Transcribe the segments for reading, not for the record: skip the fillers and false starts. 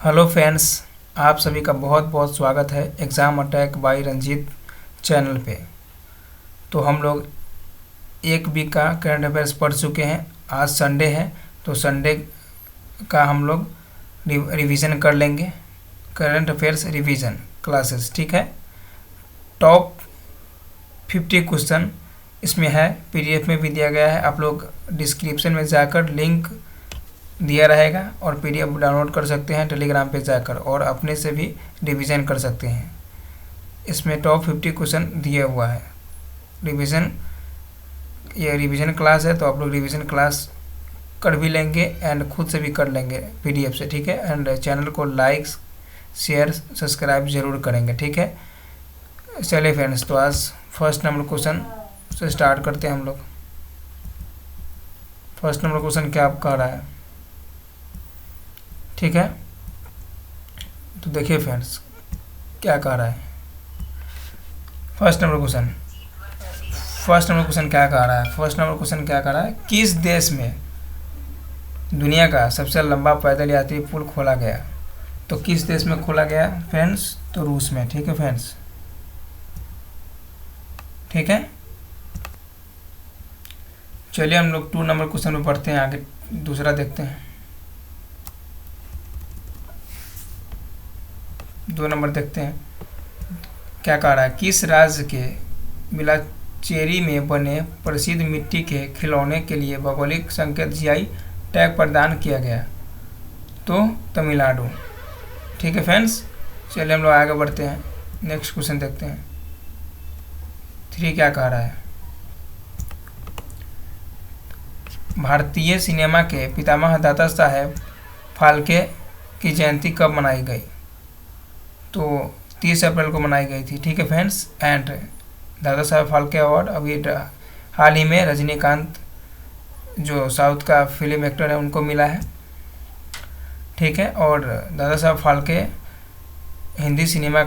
Hello friends, आप सभी का बहुत बहुत स्वागत है exam attack by Ranjeet channel पे। तो हम लोग एक वीक का करंट अफेयर्स पढ़ चुके हैं। आज संडे है तो संडे का हम लोग रिवीजन कर लेंगे। करंट अफेयर्स रिवीजन क्लासेस, ठीक है। टॉप 50 क्वेश्चन इसमें है, पीडीएफ में भी दिया गया है। आप लोग डिस्क्रिप्शन में जाकर लिंक दिया रहेगा और पीडीएफ डाउनलोड कर सकते हैं टेलीग्राम पे जाकर, और अपने से भी रिवीजन कर सकते हैं। इसमें टॉप 50 क्वेश्चन दिया हुआ है। ये रिवीजन क्लास है तो आप लोग रिवीजन क्लास कर भी लेंगे एंड खुद से भी कर लेंगे पीडीएफ से, ठीक है। एंड चैनल को लाइक शेयर सब्सक्राइब जरूर करेंगे, ठीक है। चलिए फ्रेंड्स, तो आज फर्स्ट नंबर क्वेश्चन से स्टार्ट करते हैं हम लोग। फर्स्ट नंबर क्वेश्चन क्या आप कह रहा है, ठीक है। तो देखिए फ्रेंड्स क्या कह रहा है। फर्स्ट नंबर क्वेश्चन क्या कह रहा है। फर्स्ट नंबर क्वेश्चन क्या कह रहा है, किस देश में दुनिया का सबसे लंबा पैदल यात्री पुल खोला गया। तो किस देश में खोला गया फ्रेंड्स, तो रूस में, ठीक है फ्रेंड्स, ठीक है। चलिए हम लोग 2 नंबर क्वेश्चन में पढ़ते हैं, आगे दूसरा देखते हैं। 2 नंबर देखते हैं क्या कह रहा है, किस राज्य के बिलाचेरी में बने प्रसिद्ध मिट्टी के खिलौने के लिए भौगोलिक संकेत जीआई टैग प्रदान किया गया। तो तमिलनाडु, ठीक है फ्रेंड्स। चलिए हम लोग आगे बढ़ते हैं, नेक्स्ट क्वेश्चन देखते हैं। 3 क्या कह रहा है, भारतीय सिनेमा के पितामह दादा साहेब फाल्के की जयंती कब मनाई गई। तो 30 अप्रैल को मनाई गई थी, ठीक है friends. And Dada Saheb Phalke award अभी हाल ही में रजनीकांत जो साउथ का फिल्म एक्टर है उनको मिला है, ठीक है। और दादा साहब फाल्के हिंदी सिनेमा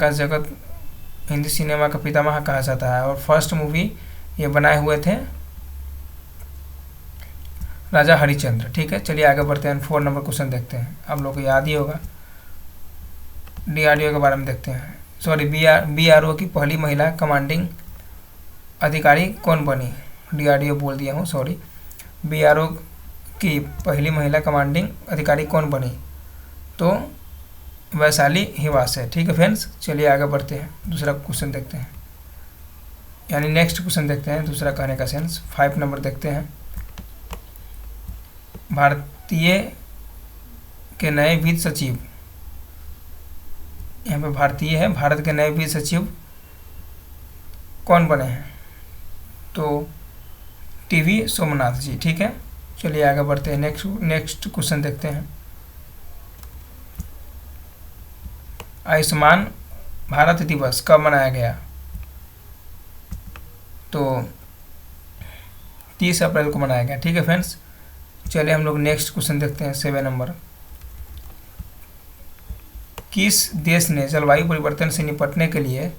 का पितामह कहा जाता है, और फर्स्ट मूवी ये बनाए हुए थे राजा हरिश्चंद्र, ठीक है। चलिए आगे बढ़ते हैं, 4 नंबर क्वेश्चन देखते हैं। आप लोग को याद ही होगा, डीआरडीओ के बारे में देखते हैं। सॉरी, बीआरओ की पहली महिला कमांडिंग अधिकारी कौन बनी। डीआरडीओ बोल दिया हूँ, सॉरी। बीआरओ की पहली महिला कमांडिंग अधिकारी कौन बनी, तो वैशाली हिवास है, ठीक है फ्रेंड्स। चलिए आगे बढ़ते हैं, दूसरा क्वेश्चन देखते हैं, यानी नेक्स्ट क्वेश्चन देखते हैं, दूसरा कहने का सेंस। 5 नंबर देखते हैं, भारतीय के नए वित्त सचिव, यहाँ पे भारतीय है, भारत के नए वित्त सचिव कौन बने हैं, तो टीवी सोमनाथ जी, ठीक है। चलिए आगे बढ़ते हैं, नेक्स्ट क्वेश्चन देखते हैं। आयुष्मान भारत दिवस कब मनाया गया, तो 30 अप्रैल को मनाया गया, ठीक है फ्रेंड्स। चलिए हम लोग नेक्स्ट क्वेश्चन देखते हैं, 7 नंबर। किस देश ने जलवायु परिवर्तन से निपटने के लिए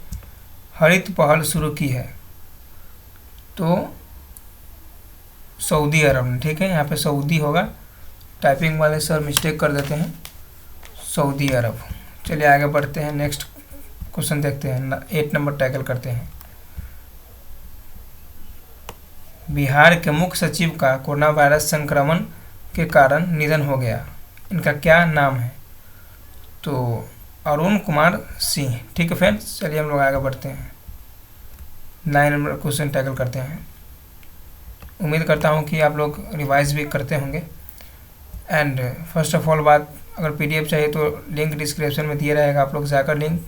हरित पहल शुरू की है, तो सऊदी अरब ने, ठीक है। यहाँ पे सऊदी होगा, टाइपिंग वाले सर मिस्टेक कर देते हैं, सऊदी अरब। चलिए आगे बढ़ते हैं, नेक्स्ट क्वेश्चन देखते हैं, 8 नंबर टैकल करते हैं। बिहार के मुख्य सचिव का कोरोना वायरस संक्रमण के कारण निधन हो गया, इनका क्या नाम है, तो अरुण कुमार सिंह, ठीक है फ्रेंड्स। चलिए हम लोग आगे बढ़ते हैं, 9 नंबर क्वेश्चन टैकल करते हैं। उम्मीद करता हूँ कि आप लोग रिवाइज भी करते होंगे। एंड फर्स्ट ऑफ ऑल बात, अगर पीडीएफ चाहिए तो लिंक डिस्क्रिप्शन में दिया रहेगा, आप लोग जाकर लिंक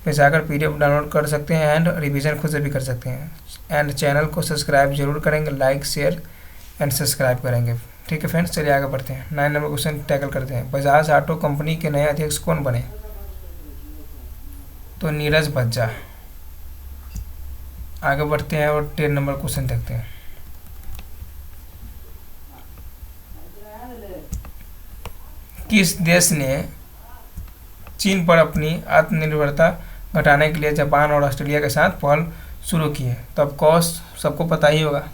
पे जाकर पीडीएफ डाउनलोड कर सकते हैं एंड रिवीजन खुद से भी कर सकते हैं। एंड चैनल को सब्सक्राइब जरूर करेंगे, लाइक शेयर एंड सब्सक्राइब करेंगे, ठीक है फ्रेंड्स। चलिए आगे बढ़ते हैं, 9 नंबर क्वेश्चन टैकल करते हैं। बजाज ऑटो कंपनी के नए अध्यक्ष कौन बने, तो नीरज बज्जा। आगे बढ़ते हैं और 10 नंबर क्वेश्चन देखते हैं। किस देश ने चीन पर अपनी आत्मनिर्भरता घटाने के लिए जापान और ऑस्ट्रेलिया के साथ पहल शुरू की है, तो ऑफ कोर्स सबको पता ही होगा,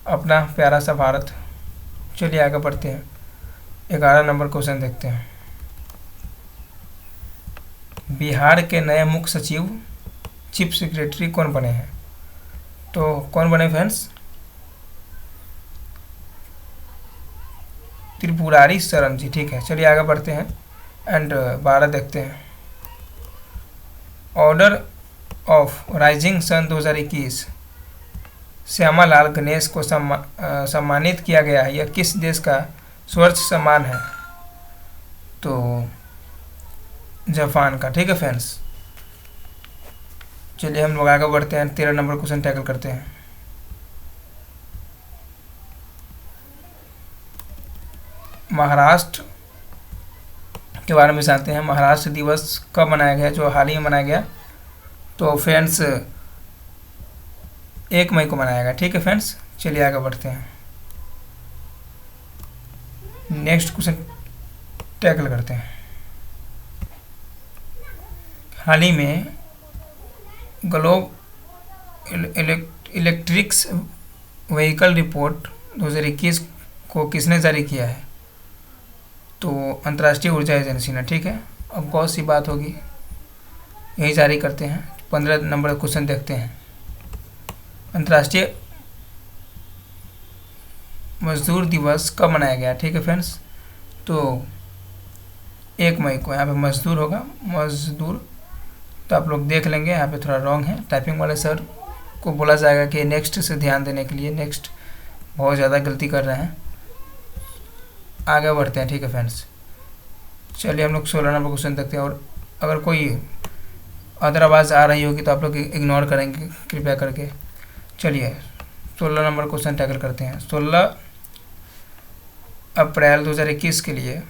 अपना प्यारा सा भारत। चलिए आगे बढ़ते हैं, 11 नंबर क्वेश्चन देखते हैं। बिहार के नए मुख्य सचिव चीफ सेक्रेटरी कौन बने हैं? तो कौन बने फ्रेंड्स? त्रिपुरारी शरण जी। ठीक है, चलिए आगे बढ़ते हैं एंड 12 देखते हैं। Order of Rising Sun 2021 Shyamalal Ganesh को सम्मानित किया गया है। यह किस देश का स्वर्ण सम्मान है? तो जापान का। ठीक है फ्रेंड्स, चलिए हम लोग आगे बढ़ते हैं, 13 नंबर क्वेश्चन टैकल करते हैं। महाराष्ट्र के बारे में जानते हैं। महाराष्ट्र दिवस कब मनाया गया, जो हाल ही में मनाया गया? तो फ्रेंड्स 1 मई को मनाया गया। ठीक है फ्रेंड्स, चलिए आगे बढ़ते हैं, नेक्स्ट क्वेश्चन टैकल करते हैं। हाल ही में ग्लोब इलेक्ट्रिक्स व्हीकल रिपोर्ट 2021 को किसने जारी किया है? तो अंतर्राष्ट्रीय ऊर्जा एजेंसी ने। ठीक है, अब कौन सी बात होगी, यही जारी करते हैं। 15 नंबर क्वेश्चन देखते हैं। अंतर्राष्ट्रीय मजदूर दिवस कब मनाया गया? ठीक है फ्रेंड्स, तो 1 मई को। यहाँ पे मजदूर होगा, मजदूर, तो आप लोग देख लेंगे, यहाँ पे थोड़ा रॉन्ग है। टाइपिंग वाले सर को बोला जाएगा कि नेक्स्ट से ध्यान देने के लिए, नेक्स्ट बहुत ज़्यादा गलती कर रहे हैं। आगे बढ़ते हैं। ठीक है फ्रेंड्स, चलिए हम लोग 16 नंबर क्वेश्चन देखते हैं। और अगर कोई अदर आवाज़ आ रही होगी तो आप लोग इग्नोर करेंगे कृपया करके। चलिए 16 नंबर क्वेश्चन टैकल करते हैं। 16 अप्रैल 2021 के लिए,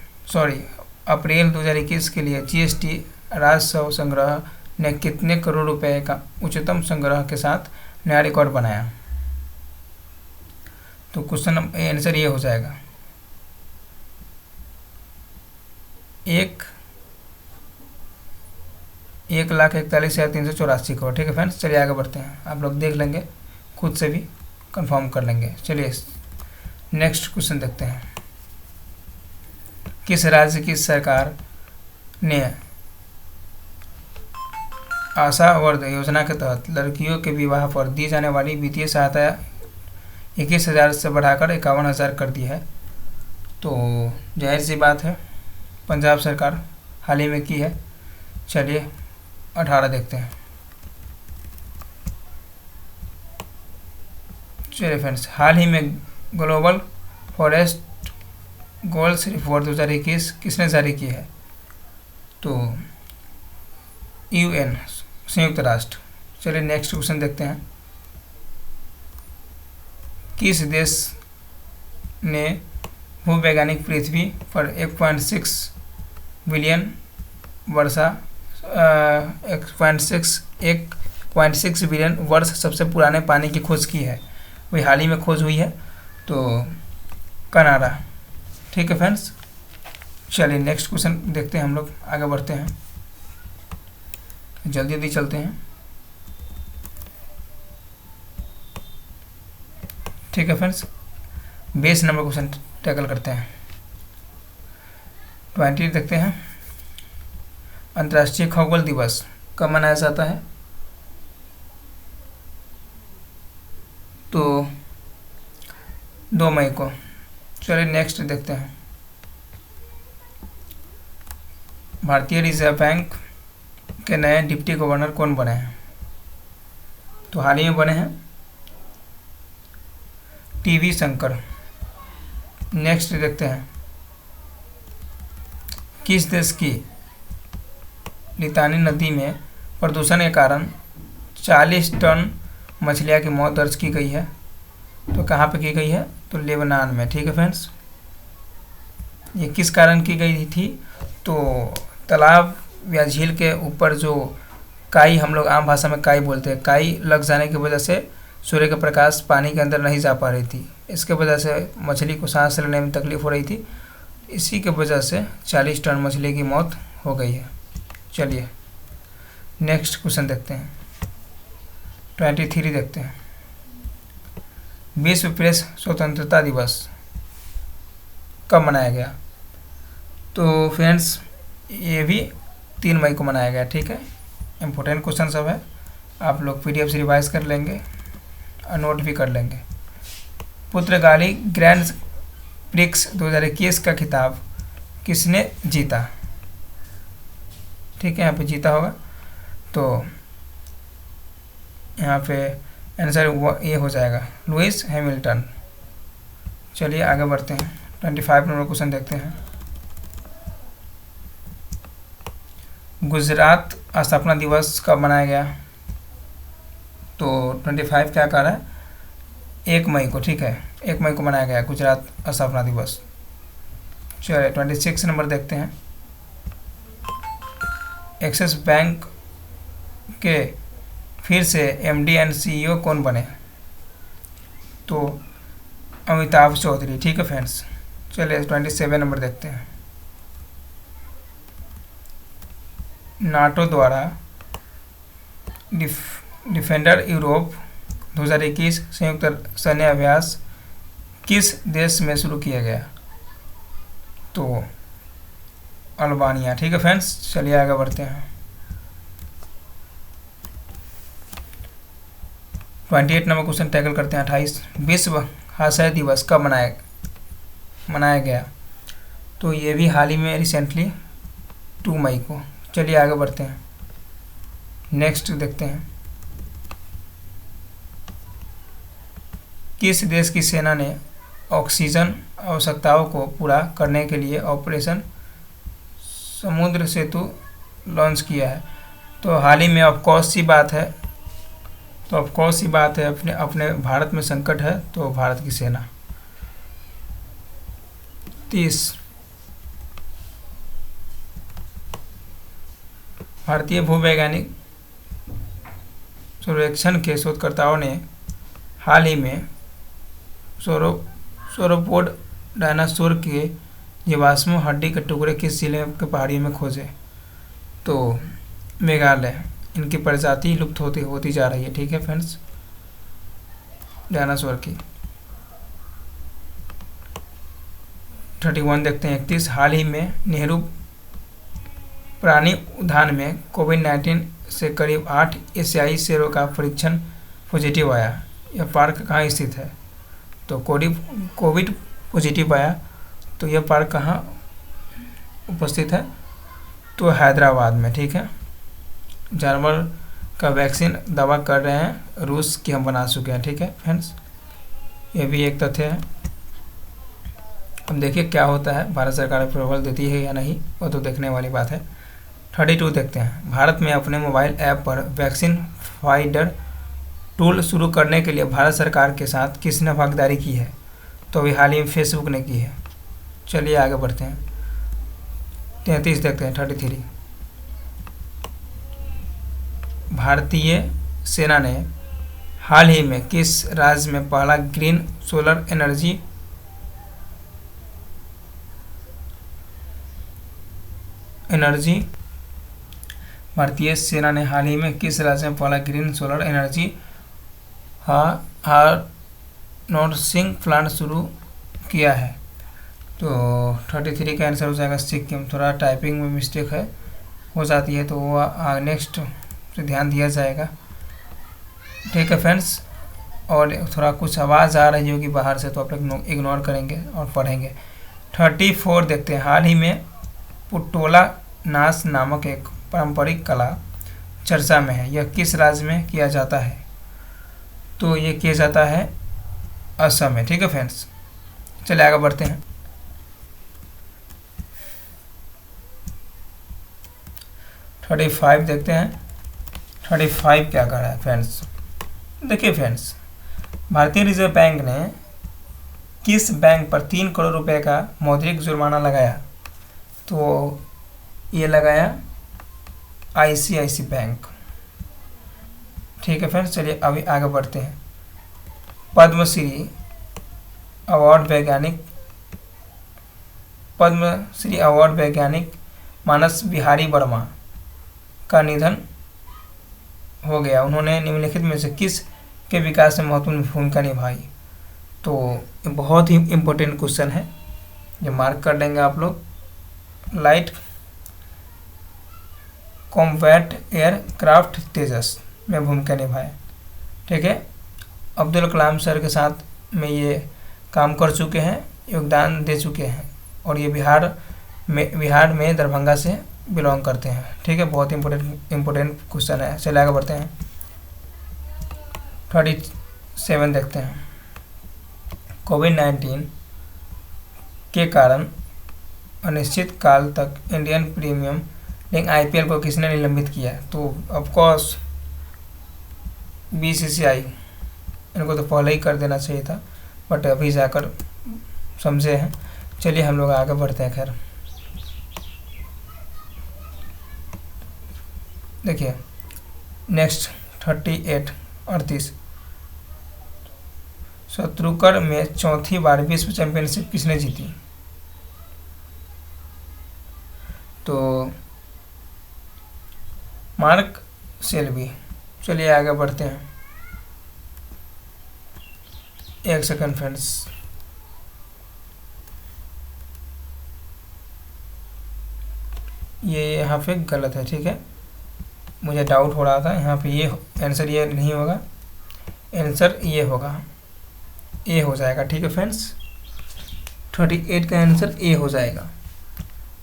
अप्रैल 2021 के लिए जीएसटी राजस्व संग्रह ने कितने करोड़ रुपए का उच्चतम संग्रह के साथ नया रिकॉर्ड बनाया? तो क्वेश्चन आंसर ये हो जाएगा 1,41,384 करोड़। ठीक है फ्रेंड्स, चलिए आगे बढ़ते हैं, आप लोग देख लेंगे, खुद से भी कंफर्म कर लेंगे। चलिए नेक्स्ट क्वेश्चन देखते हैं। किस राज्य की सरकार ने आशा वर्ध योजना के तहत लड़कियों के विवाह पर दी जाने वाली वित्तीय सहायता 21,000 से बढ़ाकर 51,000 कर दी है? तो जाहिर सी बात है, पंजाब सरकार हाल ही में की है। चलिए 18 देखते हैं। चलिए फ्रेंड्स, हाल ही में ग्लोबल फॉरेस्ट गोल्स रिपोर्ट 2021 किसने जारी की है? तो UN, संयुक्त राष्ट्र। चलिए नेक्स्ट क्वेश्चन देखते हैं। किस देश ने भूवैज्ञानिक पृथ्वी पर 1.6 बिलियन वर्षा 1.6 बिलियन वर्ष सबसे पुराने पानी की खोज की है? वही हाल ही में खोज हुई है, तो कनाडा। ठीक है फ्रेंड्स, चलिए नेक्स्ट क्वेश्चन देखते हैं, हम लोग आगे बढ़ते हैं, जल्दी जल्दी चलते हैं। ठीक है फ्रेंड्स, 20 नंबर क्वेश्चन टैकल करते हैं। 20 देखते हैं। अंतर्राष्ट्रीय खगोल दिवस कब मनाया जाता है? तो 2 मई को। चलिए नेक्स्ट देखते हैं। भारतीय रिजर्व बैंक के नए डिप्टी गवर्नर कौन बने हैं? तो हाल ही में बने हैं टीवी शंकर। नेक्स्ट देखते हैं। किस देश की लितानी नदी में प्रदूषण के कारण 40 टन मछलियाँ की मौत दर्ज की गई है? तो कहाँ पे की गई है? तो लेबनान में। ठीक है फ्रेंड्स, ये किस कारण की गई थी? तो तालाब या झील के ऊपर जो काई, हम लोग आम भाषा में काई बोलते हैं, काई लग जाने की वजह से सूर्य का प्रकाश पानी के अंदर नहीं जा पा रही थी, इसके वजह से मछली को सांस लेने में तकलीफ हो रही थी, इसी के वजह से 40 टन मछली की मौत हो गई है। चलिए नेक्स्ट क्वेश्चन देखते हैं। 23 देखते हैं। विश्व प्रेस स्वतंत्रता दिवस कब मनाया गया? तो फ्रेंड्स ये भी 3 मई को मनाया गया। ठीक है, इम्पोर्टेंट क्वेश्चन सब है, आप लोग PDF से रिवाइज कर लेंगे और नोट भी कर लेंगे। पुर्तगाली ग्रैंड प्रिक्स 2021 का खिताब किसने जीता? ठीक है, यहाँ पे जीता होगा, तो यहाँ पे आंसर ये हो जाएगा लुइस हैमिल्टन। चलिए आगे बढ़ते हैं, 25 नंबर क्वेश्चन देखते हैं। गुजरात स्थापना दिवस कब मनाया गया? तो 25 क्या कर रहा है, 1 मई को। ठीक है, 1 मई को मनाया गया गुजरात स्थापना दिवस। चलिए 26 नंबर देखते हैं। एक्सिस बैंक के फिर से MD एंड CEO कौन बने? तो अमिताभ चौधरी। ठीक है फ्रेंड्स, चलिए 27 नंबर देखते हैं। नाटो द्वारा डिफेंडर यूरोप 2021 संयुक्त सैन्य अभ्यास किस देश में शुरू किया गया? तो अल्बानिया। ठीक है फ्रेंड्स, चलिए आगे बढ़ते हैं। 28 नंबर क्वेश्चन टैकल करते हैं। 28 विश्व हास्य दिवस कब मनाया गया? तो ये भी हाल ही में रिसेंटली 2 मई को। चलिए आगे बढ़ते हैं, नेक्स्ट देखते हैं। किस देश की सेना ने ऑक्सीजन आवश्यकताओं को पूरा करने के लिए ऑपरेशन समुद्र सेतु लॉन्च किया है? तो हाल ही में ऑफकोर्स सी बात है, अपने भारत में संकट है, तो भारत की सेना। 30 भारतीय भूवैज्ञानिक सर्वेक्षण के शोधकर्ताओं ने हाल ही में सोरोपोड डायनासोर के जीवाश्म हड्डी के टुकड़े किस जिले के पहाड़ियों में खोजे? तो मेघालय। इनकी प्रजाति लुप्त होती जा रही है। ठीक है फ्रेंड्स, डायनासोर की। 31 देखते हैं। 31 हाल ही में नेहरू प्राणी उद्यान में कोविड-19 से करीब 8 एशियाई शेरों का परीक्षण पॉजिटिव आया। यह पार्क कहाँ स्थित है? तो कोविड पॉजिटिव आया, तो यह पार्क कहाँ उपस्थित है? तो हैदराबाद में। ठीक है, जानवर का वैक्सीन दावा कर रहे हैं रूस की हम बना चुके हैं। ठीक है फ्रेंड्स, ये भी एक तथ्य है। अब देखिए क्या होता है, भारत सरकार अप्रूवल देती है या नहीं, वो तो देखने वाली बात है। 32 देखते हैं। भारत में अपने मोबाइल ऐप पर वैक्सीन फाइंडर टूल शुरू करने के लिए भारत सरकार के साथ किसने भागीदारी की है? तो अभी हाल ही में फेसबुक ने की है। चलिए आगे बढ़ते हैं, 33 देखते हैं। 33 भारतीय सेना ने हाल ही में किस राज्य में पहला ग्रीन सोलर एनर्जी भारतीय सेना ने हाल ही में किस राज्य में पहला green solar energy harvesting plant शुरू किया है? तो 33 का आंसर हो जाएगा सिक्किम। थोड़ा टाइपिंग में मिस्टेक हो जाती है, तो वो नेक्स्ट से ध्यान दिया जाएगा। ठीक है फ्रेंड्स, और थोड़ा कुछ आवाज़ आ रही होगी बाहर से, तो आप लोग इग्नोर करेंगे और पढ़ेंगे। 34 देखते हैं। हाल ही में पुटोला नाच नामक एक पारंपरिक कला चर्चा में है, यह किस राज्य में किया जाता है? तो ये किया जाता है असम में। ठीक है फ्रेंड्स, चलिए आगे बढ़ते हैं। 35 देखते हैं। 35 क्या कर रहा है फ्रेंड्स? देखिए फ्रेंड्स, भारतीय रिजर्व बैंक ने किस बैंक पर 3 करोड़ रुपए का मौद्रिक जुर्माना लगाया? तो ये लगाया ICICI बैंक। ठीक है फ्रेंड्स, चलिए अभी आगे बढ़ते हैं। पद्मश्री अवार्ड वैज्ञानिक मानस बिहारी वर्मा का निधन हो गया। उन्होंने निम्नलिखित में से किस के विकास में महत्वपूर्ण भूमिका निभाई? तो ये बहुत ही इम्पोर्टेंट क्वेश्चन है, ये मार्क कर लेंगे आप लोग। लाइट कॉम्बैट एयरक्राफ्ट तेजस में भूमिका निभाए। ठीक है, अब्दुल कलाम सर के साथ में ये काम कर चुके हैं, योगदान दे चुके हैं, और ये बिहार में दरभंगा से बिलोंग करते हैं। ठीक है, बहुत इम्पोर्टेंट क्वेश्चन है। चलिए आगे बढ़ते हैं। 37 देखते हैं। कोविड-19 के कारण अनिश्चित काल तक इंडियन प्रीमियम लीग IPL को किसने निलंबित किया? तो ऑफकोर्स BCCI, इनको तो पहले ही कर देना चाहिए था, बट अभी जाकर समझे हैं। चलिए हम लोग आगे बढ़ते हैं। खैर देखिए नेक्स्ट 38 शत्रुकर में चौथी बार विश्व चैंपियनशिप किसने जीती? तो मार्क सेल्बी। चलिए आगे बढ़ते हैं। एक सेकंड फ्रेंड्स, ये यहाँ पे गलत है। ठीक है, मुझे डाउट हो रहा था यहाँ पे। ये आंसर ये नहीं होगा, आंसर ये होगा, ए हो जाएगा। ठीक है फ्रेंड्स, 38 का आंसर ए हो जाएगा,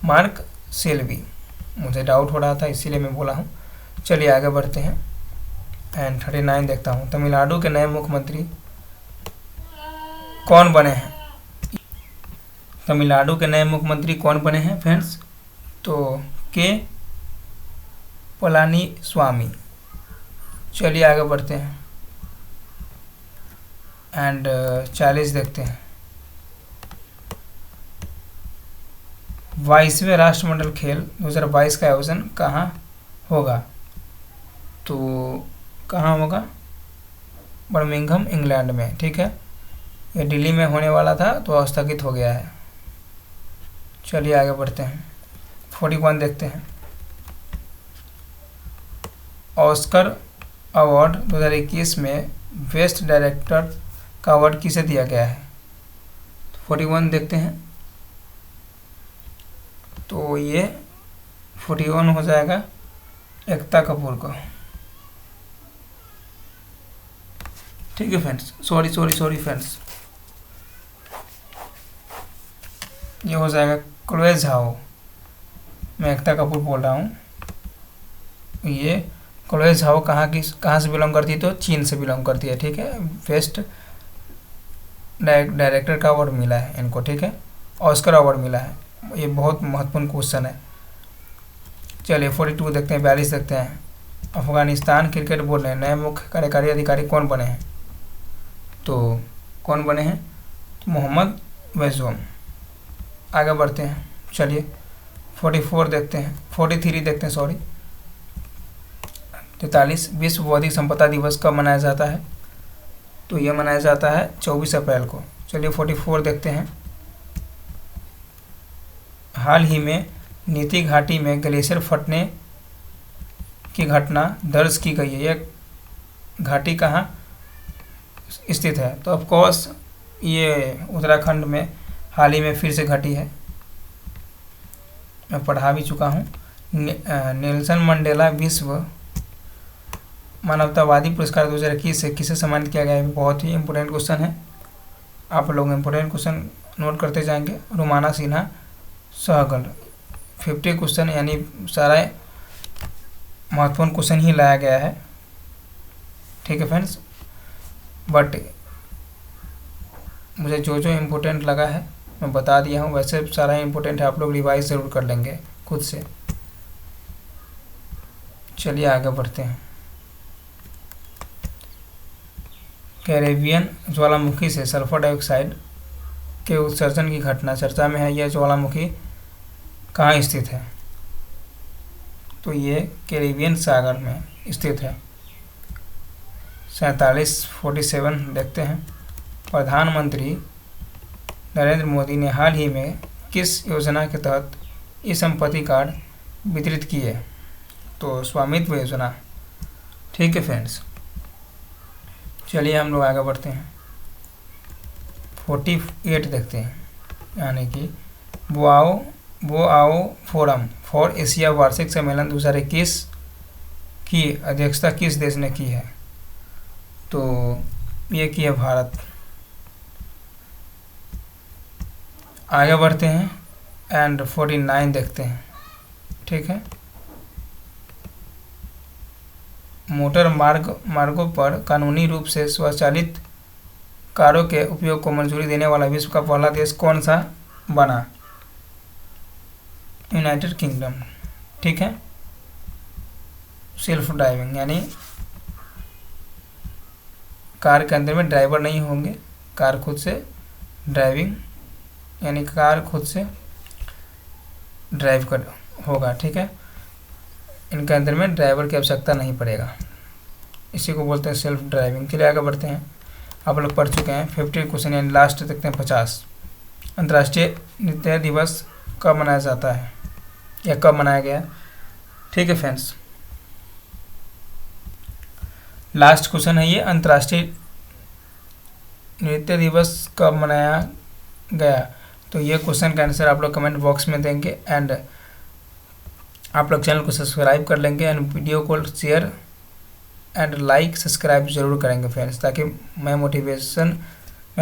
मार्क सेल्बी। मुझे डाउट हो रहा था इसीलिए मैं बोला हूँ। चलिए आगे बढ़ते हैं। एंड 39 देखता हूँ। तमिलनाडु के नए मुख्यमंत्री कौन बने हैं? तमिलनाडु के नए मुख्यमंत्री कौन बने हैं फ्रेंड्स? तो के पलानीस्वामी। चलिए आगे बढ़ते हैं। एंड 40 देखते हैं। 22वें राष्ट्रमंडल खेल 2022 का आयोजन कहाँ होगा? तो कहाँ होगा? बर्मिंघम इंग्लैंड में। ठीक है, ये दिल्ली में होने वाला था तो स्थगित हो गया है। चलिए आगे बढ़ते हैं। 41 देखते हैं। ऑस्कर अवार्ड 2021 में बेस्ट डायरेक्टर का अवार्ड किसे दिया गया है? 41 देखते हैं। तो ये 41 हो जाएगा एकता कपूर को। ठीक है फ्रेंड्स, सॉरी फ्रेंड्स, ये हो जाएगा क्लोए झाओ। मैं एकता कपूर बोल रहा हूँ। ये क्लोए झाओ कहाँ से बिलोंग करती है? तो चीन से बिलोंग करती है। ठीक है, बेस्ट डायरेक्टर का अवार्ड मिला है इनको। ठीक है, ऑस्कर अवार्ड मिला है। ये बहुत महत्वपूर्ण क्वेश्चन है। चलिए 42 देखते हैं। 42 देखते हैं। अफगानिस्तान क्रिकेट बोर्ड ने नए मुख्य कार्यकारी अधिकारी कौन बने हैं? तो कौन बने हैं? तो मोहम्मद वैज़ोम। आगे बढ़ते हैं। चलिए 44 देखते हैं। 43 देखते हैं, सॉरी। 43 विश्व बौद्धिक संपदा दिवस कब मनाया जाता है? तो यह मनाया जाता है 24 अप्रैल को। चलिए 44 देखते हैं। हाल ही में नीति घाटी में ग्लेशियर फटने की घटना दर्ज की गई है। यह घाटी कहाँ स्थित है? तो ऑफकोर्स ये उत्तराखंड में हाल ही में फिर से घटी है। मैं पढ़ा भी चुका हूँ। नेल्सन मंडेला विश्व मानवतावादी पुरस्कार 2021 से किसे सम्मानित किया गया है? बहुत ही इम्पोर्टेंट क्वेश्चन है। आप लोग इम्पोर्टेंट क्वेश्चन नोट करते जाएंगे। रुमाना सिन्हा सहगल। 50 क्वेश्चन, यानी सारा महत्वपूर्ण क्वेश्चन ही लाया गया है। ठीक है फ्रेंड्स, बट मुझे जो जो इम्पोर्टेंट लगा है मैं बता दिया हूँ। वैसे सारा इम्पोर्टेंट है, आप लोग रिवाइज ज़रूर कर लेंगे खुद से। चलिए आगे बढ़ते हैं। कैरेबियन ज्वालामुखी से सल्फर डाइऑक्साइड के उत्सर्जन की घटना चर्चा में है। यह ज्वालामुखी कहाँ स्थित है? तो ये कैरेबियन सागर में स्थित है। 47 देखते हैं। प्रधानमंत्री नरेंद्र मोदी ने हाल ही में किस योजना के तहत ई संपत्ति कार्ड वितरित किए? तो स्वामित्व योजना। ठीक है फ्रेंड्स, चलिए हम लोग आगे बढ़ते हैं। 48 देखते हैं, यानी कि बुआओ बोआओ फोरम फॉर एशिया वार्षिक सम्मेलन 2021 की अध्यक्षता किस देश ने की है? तो ये की है भारत। आगे बढ़ते हैं एंड 49 देखते हैं। ठीक है, मोटर मार्गों पर कानूनी रूप से स्वचालित कारों के उपयोग को मंजूरी देने वाला विश्व का पहला देश कौन सा बना? United kingdom. ठीक है, सेल्फ ड्राइविंग यानी कार के अंदर में ड्राइवर नहीं होंगे, कार खुद से ड्राइविंग यानी कार खुद से ड्राइव कर होगा। ठीक है, इनके अंदर में ड्राइवर की आवश्यकता नहीं पड़ेगा, इसी को बोलते हैं सेल्फ ड्राइविंग। चलिए आगे बढ़ते हैं। आप लोग पढ़ चुके हैं 50 क्वेश्चन यानी लास्ट देखते हैं 50। अंतर्राष्ट्रीय नृत्य दिवस कब मनाया जाता है या कब मनाया गया? ठीक है फ्रेंड्स, लास्ट क्वेश्चन है ये, अंतर्राष्ट्रीय नृत्य दिवस कब मनाया गया? तो ये क्वेश्चन का आंसर आप लोग कमेंट बॉक्स में देंगे एंड आप लोग चैनल को सब्सक्राइब कर लेंगे एंड वीडियो को शेयर एंड लाइक सब्सक्राइब जरूर करेंगे फ्रेंड्स, ताकि मैं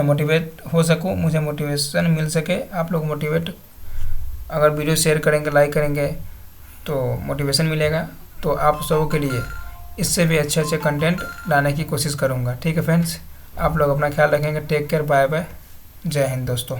मोटिवेट हो सकूं, मुझे मोटिवेशन मिल सके। आप लोग मोटिवेट अगर वीडियो शेयर करेंगे लाइक करेंगे तो मोटिवेशन मिलेगा। तो आप सबों के लिए इससे भी अच्छे अच्छे कंटेंट लाने की कोशिश करूँगा। ठीक है फ्रेंड्स, आप लोग अपना ख्याल रखेंगे। टेक केयर, बाय बाय, जय हिंद दोस्तों।